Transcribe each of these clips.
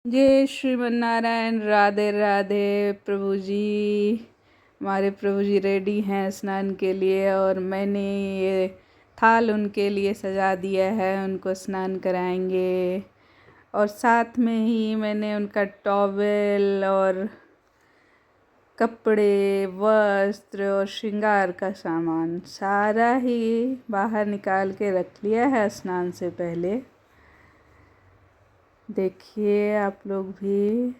जय श्रीमन्नारायण। राधे राधे। प्रभु जी, हमारे प्रभु जी रेडी हैं स्नान के लिए और मैंने ये थाल उनके लिए सजा दिया है, उनको स्नान कराएंगे। और साथ में ही मैंने उनका टॉवेल और कपड़े, वस्त्र और श्रृंगार का सामान सारा ही बाहर निकाल के रख लिया है स्नान से पहले। देखिए आप लोग भी,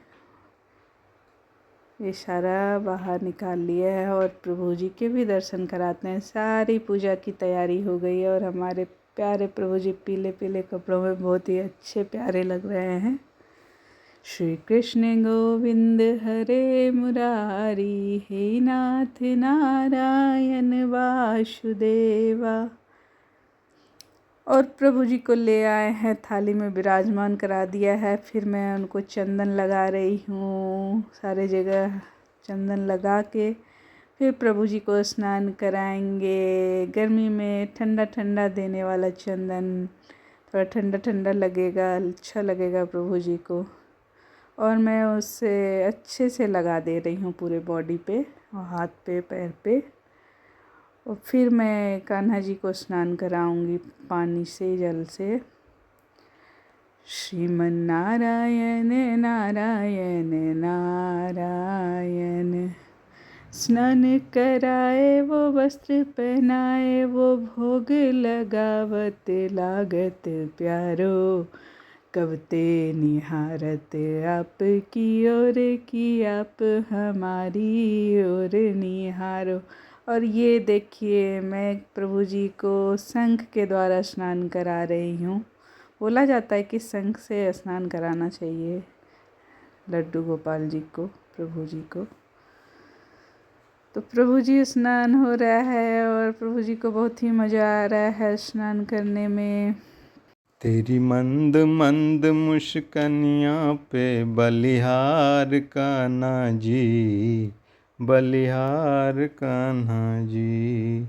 ये सारा बाहर निकाल लिया है और प्रभु जी के भी दर्शन कराते हैं। सारी पूजा की तैयारी हो गई है और हमारे प्यारे प्रभु जी पीले पीले कपड़ों में बहुत ही अच्छे प्यारे लग रहे हैं। श्री कृष्ण गोविंद हरे मुरारी, हे नाथ नारायण वासुदेवा। और प्रभु जी को ले आए हैं, थाली में विराजमान करा दिया है। फिर मैं उनको चंदन लगा रही हूँ, सारे जगह चंदन लगा के फिर प्रभु जी को स्नान कराएंगे। गर्मी में ठंडा ठंडा देने वाला चंदन, थोड़ा ठंडा ठंडा लगेगा, अच्छा लगेगा प्रभु जी को। और मैं उससे अच्छे से लगा दे रही हूँ पूरे बॉडी पे और हाथ पे, पैर पे। और फिर मैं कान्हा जी को स्नान कराऊंगी पानी से, जल से। श्रीमन्नारायण नारायण नारायण, स्नान कराए वो वस्त्र पहनाए, वो भोग लगावत लागत प्यारो, कवते निहारत आप की ओर की आप हमारी ओर निहारो। और ये देखिए, मैं प्रभु जी को शंख के द्वारा स्नान करा रही हूँ। बोला जाता है कि शंख से स्नान कराना चाहिए लड्डू गोपाल जी को, प्रभु जी को। तो प्रभु जी स्नान हो रहा है और प्रभु जी को बहुत ही मज़ा आ रहा है स्नान करने में। तेरी मंद मंद मुस्कनिया पे बलिहार कान्हा जी, बलिहार कान्हा जी।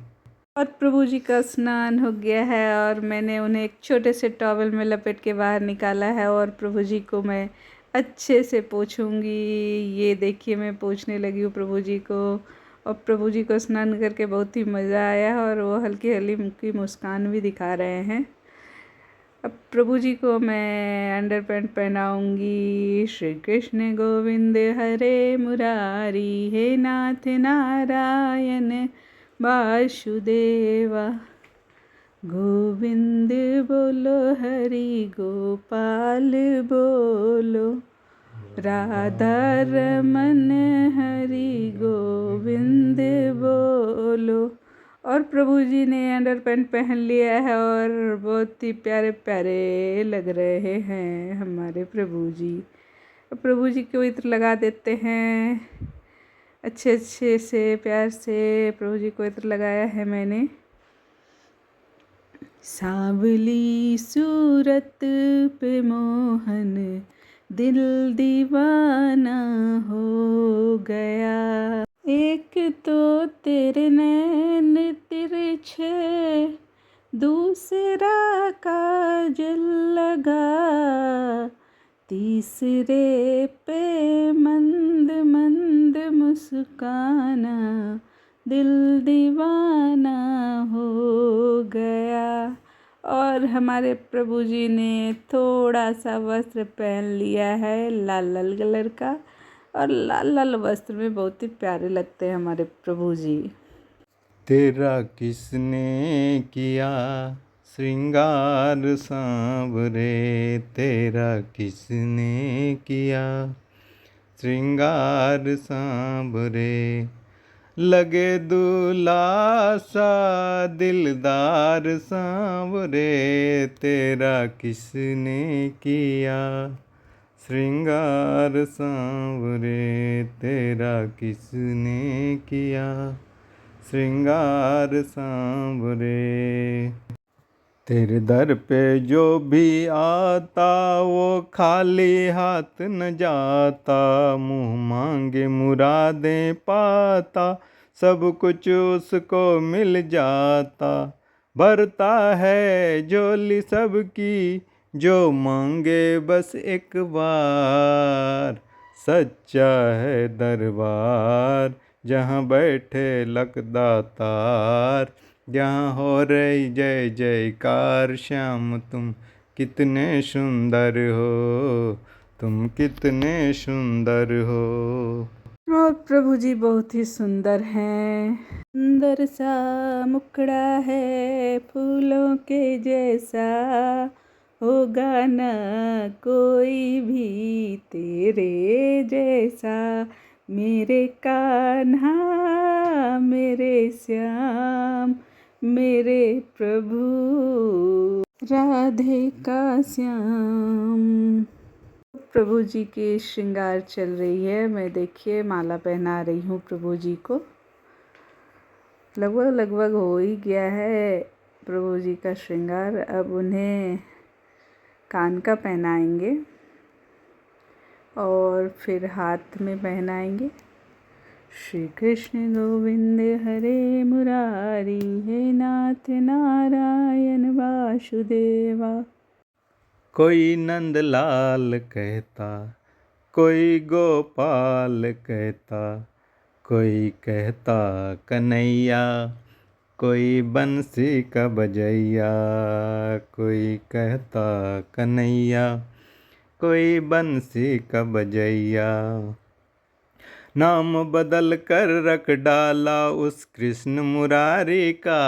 और प्रभु जी का स्नान हो गया है और मैंने उन्हें एक छोटे से टॉवल में लपेट के बाहर निकाला है और प्रभु जी को मैं अच्छे से पोंछूंगी। ये देखिए, मैं पोंछने लगी हूँ प्रभु जी को। और प्रभु जी को स्नान करके बहुत ही मज़ा आया और वो हल्की हल्की मुस्कान भी दिखा रहे हैं। अब प्रभु जी को मैं अंडर पैंट पहनाऊंगी। श्री कृष्ण गोविंद हरे मुरारी, हे नाथ नारायण वासुदेवा। गोविंद बोलो, हरि गोपाल बोलो, राधा रमन हरि गोविंद बोलो। और प्रभु जी ने अंडर पैंट पहन लिया है और बहुत ही प्यारे प्यारे लग रहे हैं हमारे प्रभु जी। प्रभु जी को इत्र लगा देते हैं अच्छे अच्छे से, प्यार से। प्रभु जी को इत्र लगाया है मैंने। सांवली सूरत पे मोहन, दिल दीवाना हो गया। एक तो तेरे नैन तिरछे, दूसरा काजल लगा, तीसरे पे मंद मंद मुस्काना, दिल दीवाना हो गया। और हमारे प्रभु जी ने थोड़ा सा वस्त्र पहन लिया है लाल लाल कलर का, और लाल लाल वस्त्र में बहुत ही प्यारे लगते हैं हमारे प्रभु जी। तेरा किसने किया श्रृंगार सांवरे, तेरा किसने किया श्रृंगार सांवरे, लगे दूल्हा सा दिलदार सांवरे, तेरा किसने किया श्रृंगार सांवरे, तेरा किसने किया श्रृंगार सांवरे। तेरे दर पे जो भी आता वो खाली हाथ न जाता, मुँह मांगे मुरादें पाता, सब कुछ उसको मिल जाता। भरता है झोली सबकी जो मांगे बस एक बार, सच्चा है दरबार, जहाँ बैठे लखदातार, जहाँ हो रही जय जयकार। श्याम तुम कितने सुंदर हो, तुम कितने सुंदर हो। और प्रभु जी बहुत ही सुंदर हैं। सुंदर सा मुखड़ा है फूलों के जैसा, होगा ना कोई भी तेरे जैसा। मेरे कान्हा मेरे श्याम, मेरे प्रभु राधे का श्याम। प्रभु जी की श्रृंगार चल रही है। मैं देखिए माला पहना रही हूँ प्रभु जी को। लगभग हो ही गया है प्रभु जी का श्रृंगार। अब उन्हें कान का पहनाएंगे और फिर हाथ में पहनाएंगे। श्री कृष्ण गोविंद हरे मुरारी, हे नाथ नारायण वासुदेवा। कोई नंदलाल कहता, कोई गोपाल कहता, कोई कहता कन्हैया, कोई बंसी का बजैया। कोई कहता कन्हैया, कोई बंसी का बजैया। नाम बदल कर रख डाला उस कृष्ण मुरारी का,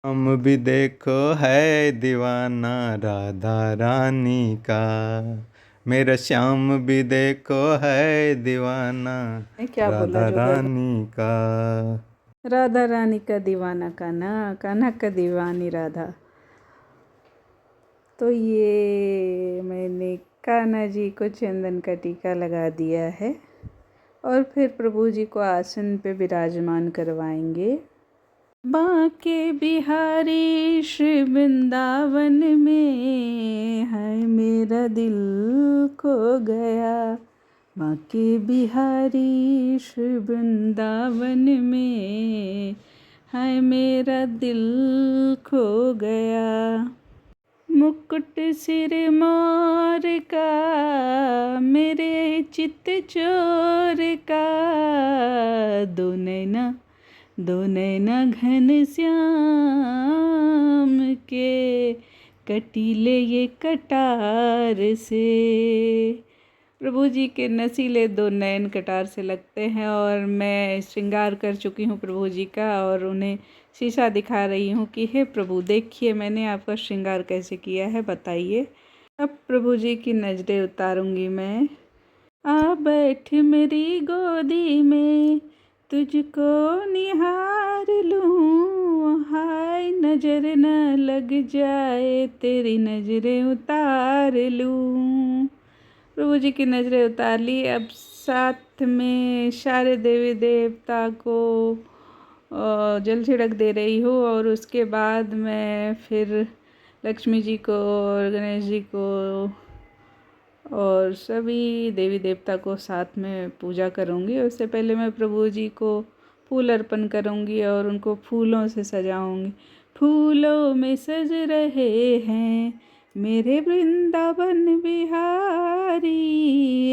हम भी देखो है दीवाना राधा रानी का। मेरा श्याम भी देखो है दीवाना क्या बोला राधा जो रानी का। राधा रानी का दीवाना कान्हा, कान्हा का दीवानी राधा। तो ये मैंने कान्हा जी को चंदन का टीका लगा दिया है और फिर प्रभु जी को आसन पे विराजमान करवाएंगे। बांके बिहारी श्री वृंदावन में, है मेरा दिल खो गया। बांके बिहारी श्री वृंदावन में, है मेरा दिल खो गया। मुकुट सिर मोर का, मेरे चित चोर का, दो नैना घन श्याम के, कटीले ये कटार से। प्रभु जी के नसीले दो नयन कटार से लगते हैं और मैं श्रृंगार कर चुकी हूँ प्रभु जी का और उन्हें शीशा दिखा रही हूँ कि हे प्रभु देखिए मैंने आपका श्रृंगार कैसे किया है, बताइए। अब प्रभु जी की नजरें उतारूंगी मैं। आ बैठ मेरी गोदी में, तुझको निहार लूं, हाय नजर न लग जाए, तेरी नजरें उतार लूं। प्रभु जी की नजरें उतार ली। अब साथ में सारे देवी देवता को जल छिड़क दे रही हूँ और उसके बाद मैं फिर लक्ष्मी जी को और गणेश जी को और सभी देवी देवता को साथ में पूजा करूँगी। उससे पहले मैं प्रभु जी को फूल अर्पण करूँगी और उनको फूलों से सजाऊँगी। फूलों में सज रहे हैं मेरे वृंदावन बिहारी,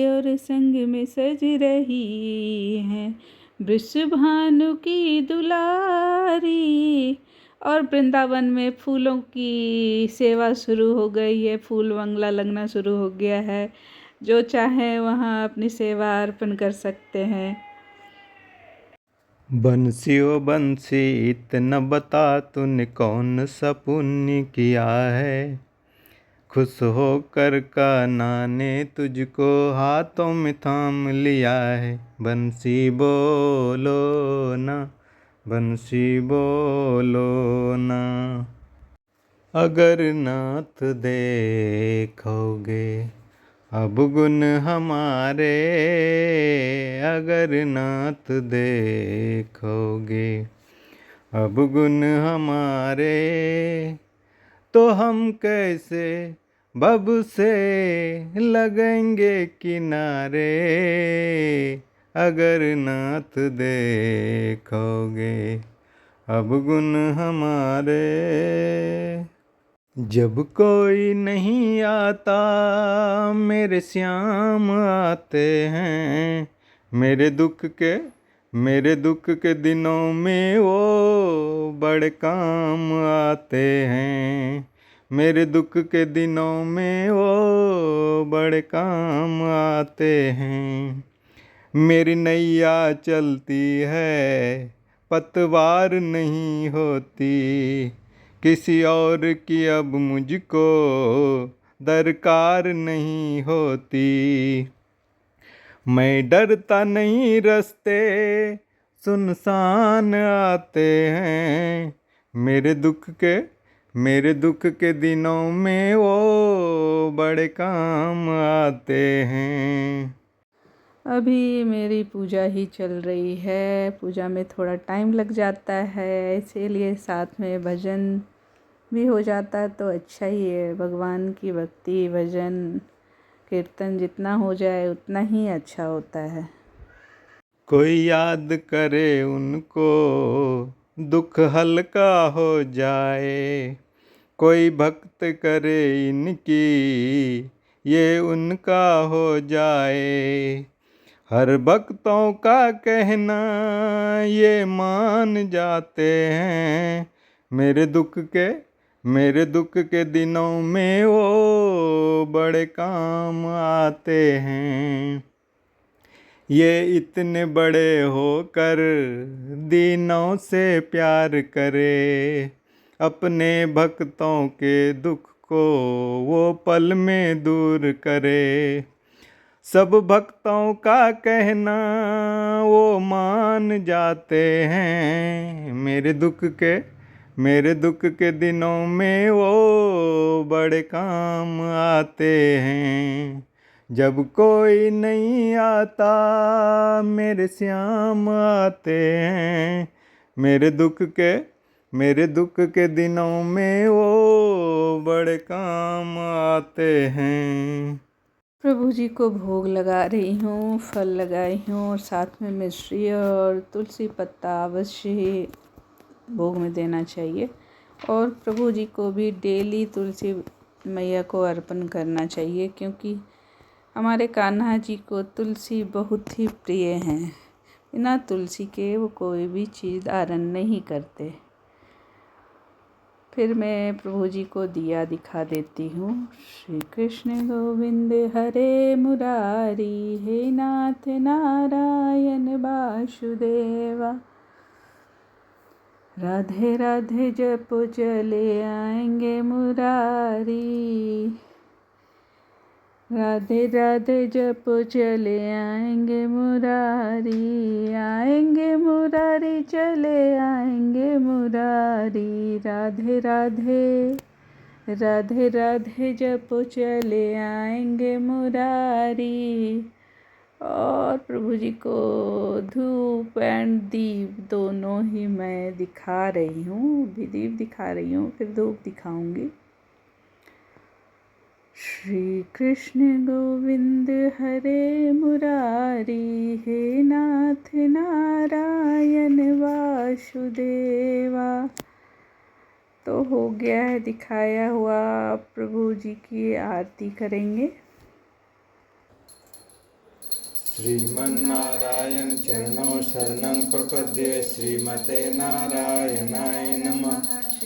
और संग में सज रही हैं वृषभानु की दुलारी। और वृंदावन में फूलों की सेवा शुरू हो गई है, फूल बंगला लगना शुरू हो गया है। जो चाहे वहाँ अपनी सेवा अर्पण कर सकते हैं। बंसी ओ बंसी इतना बता तूने कौन सा पुण्य किया है, खुश होकर कान्हा ने तुझको हाथों में थाम लिया है। बंसी बोलो ना, बंसी बोलो ना, अगर नाथ देखोगे अब गुण हमारे, अगर नाथ देखोगे अब गुण हमारे, तो हम कैसे बब से लगेंगे किनारे, अगर नाथ देखोगे अब गुण हमारे। जब कोई नहीं आता मेरे श्याम आते हैं, मेरे दुख के दिनों में वो बड़े काम आते हैं, मेरे दुख के दिनों में वो बड़े काम आते हैं। मेरी नैया चलती है पतवार नहीं होती, किसी और की अब मुझको दरकार नहीं होती। मैं डरता नहीं रास्ते सुनसान आते हैं, मेरे दुख के दिनों में वो बड़े काम आते हैं। अभी मेरी पूजा ही चल रही है, पूजा में थोड़ा टाइम लग जाता है, इसीलिए साथ में भजन भी हो जाता है तो अच्छा ही है। भगवान की भक्ति भजन कीर्तन जितना हो जाए उतना ही अच्छा होता है। कोई याद करे उनको दुख हल्का हो जाए, कोई भक्त करे इनकी ये उनका हो जाए। हर भक्तों का कहना ये मान जाते हैं, मेरे दुख के दिनों में वो बड़े काम आते हैं। ये इतने बड़े होकर दीनों से प्यार करे, अपने भक्तों के दुख को वो पल में दूर करे। सब भक्तों का कहना वो मान जाते हैं, मेरे दुख के दिनों में वो बड़े काम आते हैं। जब कोई नहीं आता मेरे श्याम आते हैं, मेरे दुख के दिनों में वो बड़े काम आते हैं। प्रभु जी को भोग लगा रही हूँ, फल लगाई हूँ और साथ में मिश्री और तुलसी पत्ता अवश्य ही भोग में देना चाहिए। और प्रभु जी को भी डेली तुलसी मैया को अर्पण करना चाहिए, क्योंकि हमारे कान्हा जी को तुलसी बहुत ही प्रिय हैं। बिना तुलसी के वो कोई भी चीज़ धारण नहीं करते। फिर मैं प्रभु जी को दिया दिखा देती हूँ। श्री कृष्ण गोविंद हरे मुरारी, हे नाथ नारायण वासुदेवा। राधे राधे जप चले आएंगे मुरारी, राधे राधे जप चले आएंगे मुरारी, आएंगे मुरारी चले आएंगे मुरारी। राधे राधे राधे राधे जप चले आएंगे मुरारी। और प्रभु जी को धूप एंड दीप दोनों ही मैं दिखा रही हूँ। भी दीप दिखा रही हूँ, फिर धूप दिखाऊंगी। श्री कृष्ण गोविंद हरे मुरारी, हे नाथ नारायण वासुदेवा। तो हो गया है दिखाया हुआ। प्रभु जी की आरती करेंगे। श्रीमन्नारायण चरणों शरणं प्रपद्ये, श्रीमते नारायणाय नमः।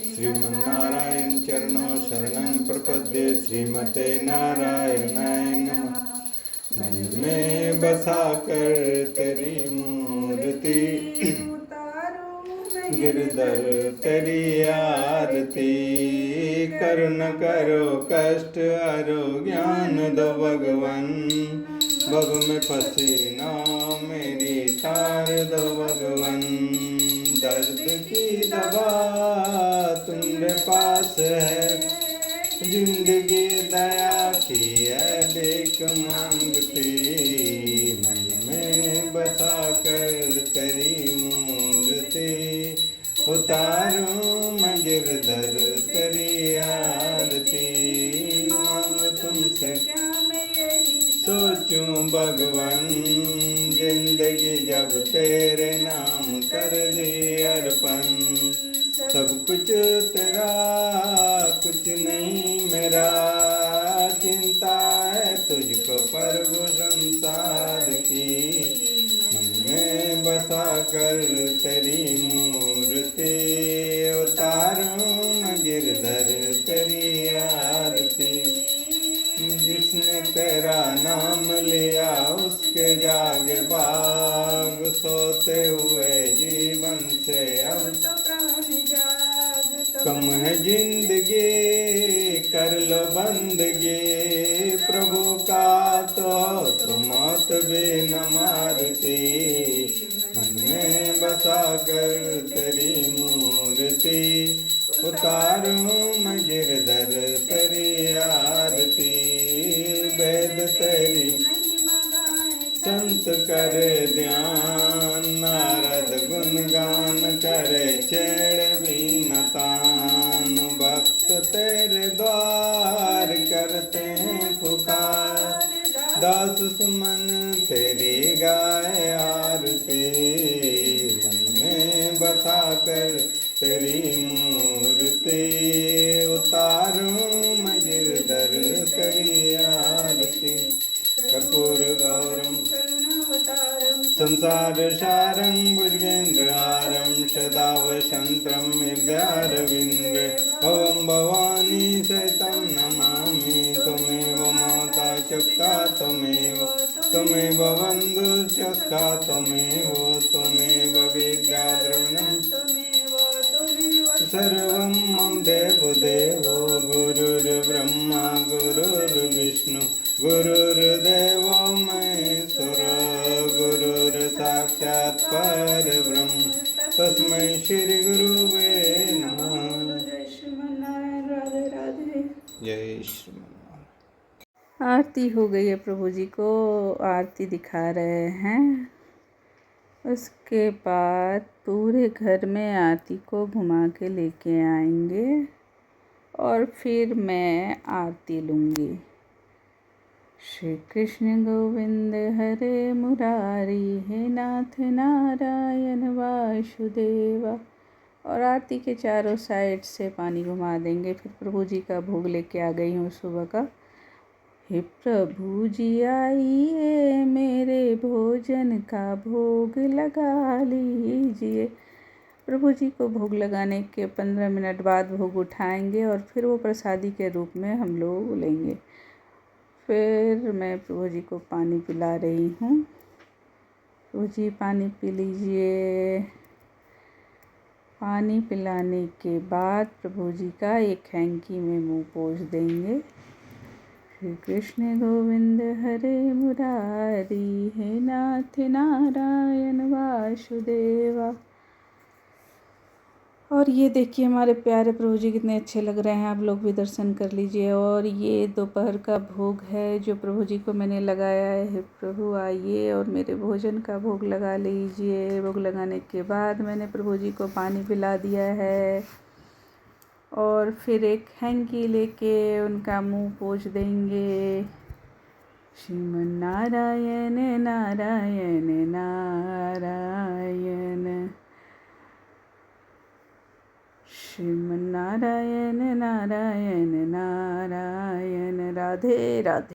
श्रीमन्नारायण चरणों शरणं प्रपद्ये, श्रीमते नारायणाय नमः। मन में बसा कर तेरी मूर्ति, गिरधर तेरी आरती। करुण करो कष्ट हरो ज्ञान दो भगवन, भव में फंसी ना मेरी तार दो भगवन। दर्द की दवा तुम्हारे पास है, जिंदगी दया की है देख मांगती। मन में बसा कर तेरी मूर्ति, उतारूं मैं गिरधर तेरी आरती। मांग तुमसे सोचूं भगवन, जिंदगी जब तेरे नाम कर दी अर्पण। सब कुछ तेरा कुछ नहीं मेरा, चिंता है तुझको प्रभु संसार की, मन में बसा कर तेरी मूर्ति, उतारूं मैं गिरधर तेरी आरती। जिसने तेरा नाम लिया उसके जागे बाग, सोते हुए जीवन से अब तो प्राण जाग। कम है जिंदगी कर लो बंदगी, प्रभु का तो मौत भी न मारती, मन में बसा कर तेरी मूर्ति, उतारूं मैं गिरधर तेरी आरती। वेद तेरी संत करे ध्यान, नारद गुणगान करे छेड़ बीन तान, भक्त तेरे द्वार करते हैं पुकार, दास सुमन तेरी गाय आरती, मन में बसा कर तेरी मूर्ति, उतारूं मैं गिरधर तेरी आरती। कर्पूर गौरम संसार सारं भुजगेन्द्रहारं, सदा वसन्तं हृदयारविन्दे, भवं भवानी सहितं नमामि, त्वमेव माता चक्ता त्वमेव बन्धुश्चक्ता त्वमेव विद्या द्रविणं, सर्वं मम देवो गुरुर्ब्रह्मा गुरुर्विष्णु गुरुर्देवो महेश्वरा, गुरुर्साक्षात् परब्रह्म तस्मै श्री गुरुवे नमः। जय श्रीमन्नारायण। राधे राधे। जय श्रीमन्नारायण। आरती हो गई है, प्रभु जी को आरती दिखा रहे हैं। उसके बाद पूरे घर में आरती को घुमा के लेके आएंगे और फिर मैं आरती लूँगी। श्री कृष्ण गोविंद हरे मुरारी, हे नाथ नारायण वासुदेवा। और आरती के चारों साइड से पानी घुमा देंगे। फिर प्रभु जी का भोग लेके आ गई हूँ सुबह का। हे प्रभु जी आइए, मेरे भोजन का भोग लगा लीजिए। प्रभु जी को भोग लगाने के 15 मिनट बाद भोग उठाएंगे और फिर वो प्रसादी के रूप में हम लोग लेंगे। फिर मैं प्रभु जी को पानी पिला रही हूँ। प्रभु जी पानी पी लीजिए। पानी पिलाने के बाद प्रभु जी का एक हैंकी में मुँह पोंछ देंगे। श्री कृष्ण गोविंद हरे मुरारी, हे नाथ नारायण वासुदेवा। और ये देखिए हमारे प्यारे प्रभु जी कितने अच्छे लग रहे हैं। आप लोग भी दर्शन कर लीजिए। और ये दोपहर का भोग है जो प्रभु जी को मैंने लगाया है। प्रभु आइए और मेरे भोजन का भोग लगा लीजिए। भोग लगाने के बाद मैंने प्रभु जी को पानी पिला दिया है और फिर एक हैंकी लेके उनका मुंह पोंछ देंगे। श्रीमन नारायण नारायण नारायण, श्रीमन नारायण नारायण नारायण। राधे राधे।